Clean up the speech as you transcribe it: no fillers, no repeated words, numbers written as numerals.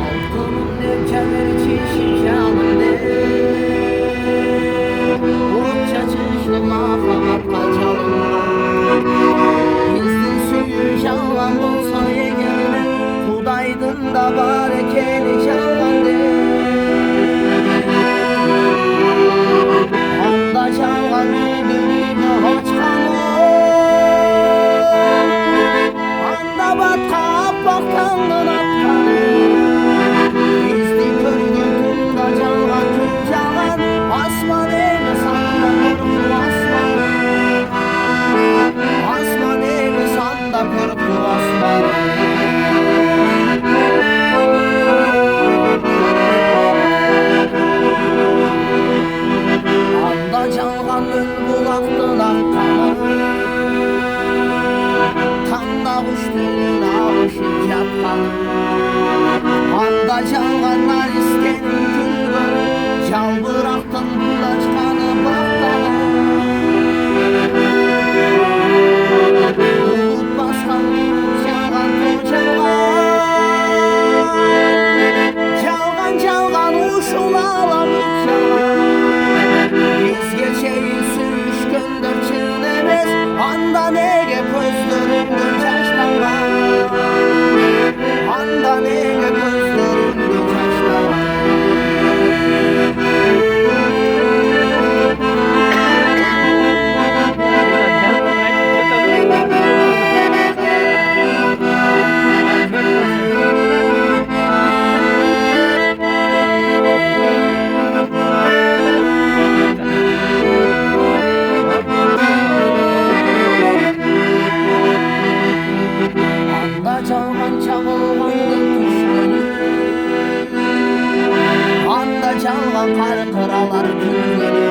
Altının nevkəmir çişişanımde Uçça çışlı mahamat kaçalımda Bizden suyu şalvan bolsa yegerine Kudaydın da barekeli şalvande Onda şalvan yüdürüne hoçkanı Anda batkap bakandın atkanı Bizdi köydün tunda çalgan tüm çalgan Asman evi sanda korktu asman Asman evi sanda korktu asman Anda çalgan ön bulaktın akkanı Tanda kuştuğun ağışıp yatkanı Anda çalganlar iskenin gülgün Çal bıraktın bulaçkanı baktanı Bulut baskan çalgan çalgan Çalgan çalgan uşun alamık çalgan Biz geçeyin sürüş gönder çiğnemez Anda nege gözlerimde taşlangan Anda nege gözlerimde taşlangan Anda çalgan çağılgandı düşleri Anda çalgan karkıralar gülleri